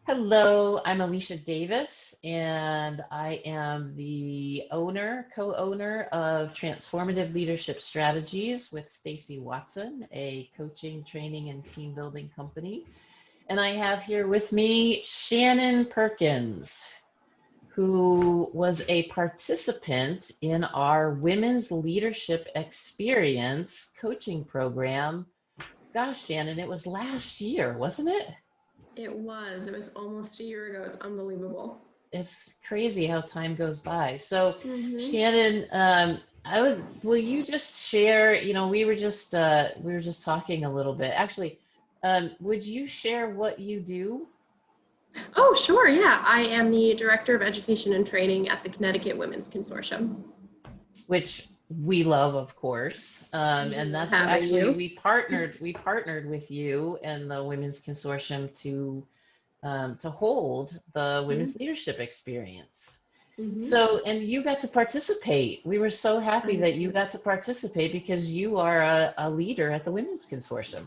Hello, I'm Alicia Davis, and I am the co-owner of Transformative Leadership Strategies with Stacie Watson, a coaching, training, and team building company. And I have here with me Shannon Perkins, who was a participant in our Women's Leadership Experience coaching program. Gosh, Shannon, it was last year, wasn't it? It was almost a year ago. It's unbelievable. It's crazy how time goes by. So, Mm-hmm. Shannon, will you just share, we were just talking a little bit. Actually, would you share what you do? Oh, sure. Yeah. I am the Director of Education and Training at the Connecticut Women's Consortium. Which we love, of course. We And love that's having actually, you. we partnered with you and the Women's Consortium to hold the Women's Leadership Experience. Mm-hmm. So, and you got to participate. We were so happy I that you did. got to participate because you are a leader at the Women's Consortium.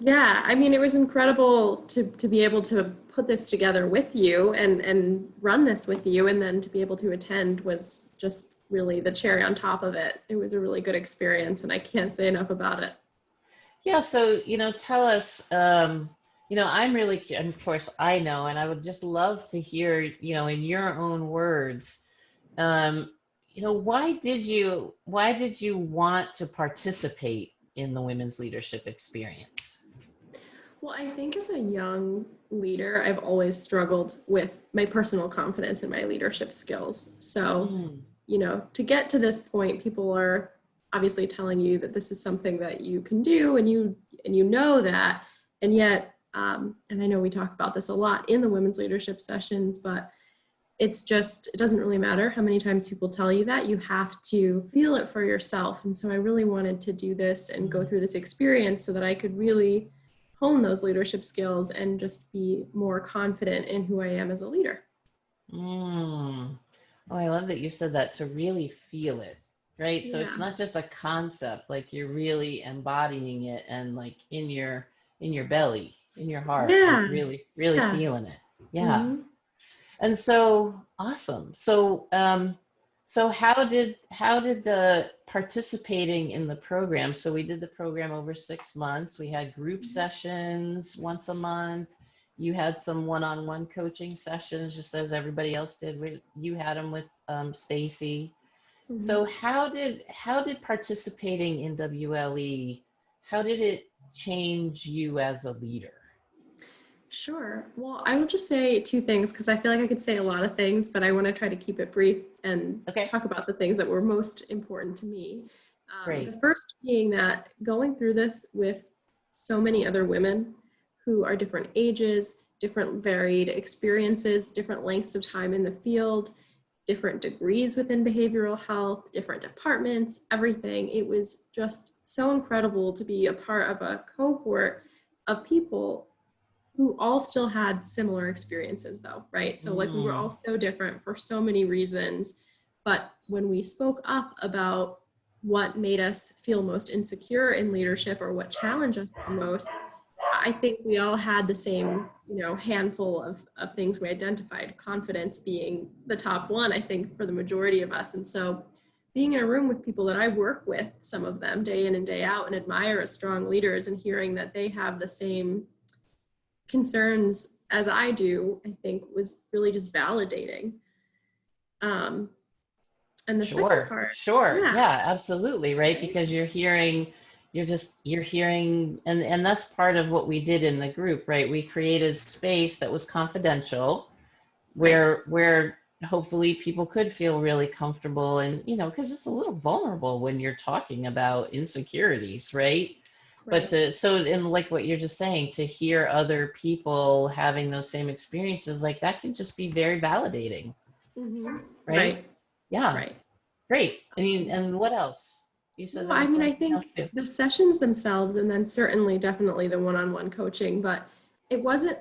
Yeah. I mean, it was incredible to be able to put this together with you and run this with you. And then to be able to attend was just really the cherry on top of it. It was a really good experience, and I can't say enough about it. Yeah, so, tell us, I'm really, and of course I know, and I would just love to hear, in your own words, um, why did you want to participate in the Women's Leadership Experience? Well, I think as a young leader, I've always struggled with my personal confidence and my leadership skills. So, Mm, to get to this point, people are obviously telling you that this is something that you can do, and you know that, and yet, and I know we talk about this a lot in the women's leadership sessions, but it doesn't really matter how many times people tell you that. You have to feel it for yourself. And so I really wanted to do this and go mm, through this experience so that I could really hone those leadership skills and just be more confident in who I am as a leader. mm. Oh, I love that you said that, to really feel it, right? So it's Yeah. not just a concept, like you're really embodying it and like in your belly, in your heart, like Yeah. really, really Yeah. feeling it. Yeah. Mm-hmm. And so awesome. So how did the participating in the program? So we did the program over 6 months. We had group sessions once a month. You had some one-on-one coaching sessions, just as everybody else did. You had them with Stacie. Mm-hmm. So how did participating in WLE, how did it change you as a leader? Sure. Well, I will just say two things because I feel like I could say a lot of things, but I want to try to keep it brief and Okay, talk about the things that were most important to me. The great. first being that going through this with so many other women who are different ages, different varied experiences, different lengths of time in the field, different degrees within behavioral health, different departments, everything. It was just so incredible to be a part of a cohort of people who all still had similar experiences though, right? So like we were all Mm, so different for so many reasons, but when we spoke up about what made us feel most insecure in leadership or what challenged us the most, I think we all had the same, handful of things we identified, confidence being the top one, I think, for the majority of us. And so being in a room with people that I work with, some of them day in and day out, and admire as strong leaders, and hearing that they have the same concerns as I do, I think was really just validating. Um, and the second sure, part, sure. yeah, Yeah, absolutely, right? right, Because you're hearing, and that's part of what we did in the group, right? We created space that was confidential right, where hopefully people could feel really comfortable, and because it's a little vulnerable when you're talking about insecurities, right? But right. in like what you're just saying, to hear other people having those same experiences, like that can just be very validating, Mm-hmm. right? Right, Yeah, right. great. I mean, and what else? You said No, there I was mean, I something else think too. the sessions themselves, and then certainly, definitely the one-on-one coaching, but it wasn't,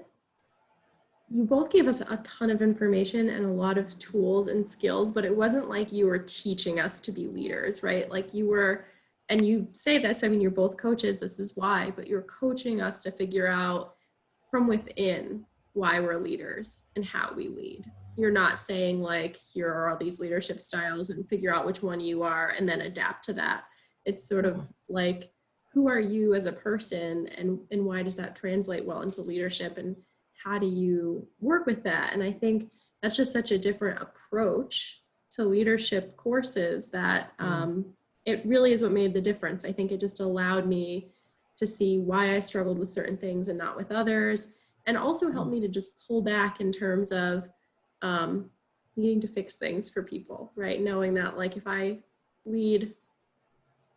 you both gave us a ton of information and a lot of tools and skills, but it wasn't like you were teaching us to be leaders, right? Like you were, and you say this, I mean, you're both coaches, this is why, but you're coaching us to figure out from within why we're leaders and how we lead. You're not saying like, here are all these leadership styles and figure out which one you are and then adapt to that. It's sort of like, who are you as a person, and why does that translate well into leadership, and how do you work with that? And I think that's just such a different approach to leadership courses that it really is what made the difference. I think it just allowed me to see why I struggled with certain things and not with others, and also helped me to just pull back in terms of needing to fix things for people, right? Knowing that like if I lead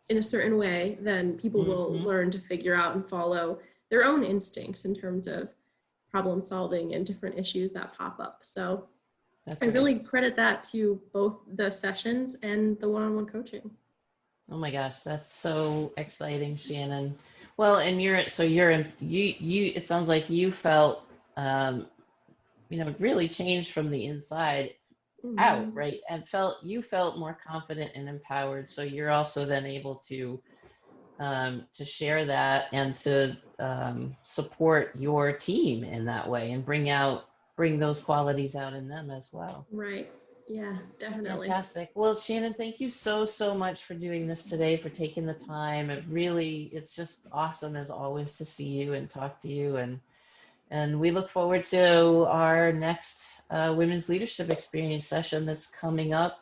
in a certain way, then people will learn to figure out and follow their own instincts in terms of problem solving and different issues that pop up. So I really credit that to both the sessions and the one-on-one coaching. Oh my gosh, that's so exciting, Shannon. Well, and you it sounds like you felt really changed from the inside out, right? And you felt more confident and empowered. So you're also then able to share that and to support your team in that way and bring those qualities out in them as well. Right. Yeah, definitely. Fantastic. Well, Shannon, thank you so much for doing this today, for taking the time. It's just awesome as always to see you and talk to you. And we look forward to our next Women's Leadership Experience session that's coming up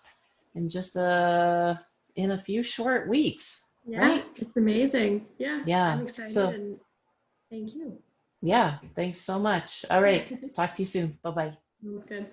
in just in a few short weeks. Yeah, right? It's amazing. Yeah. I'm excited and thank you. Yeah, thanks so much. All right. Talk to you soon. Bye-bye. Sounds good.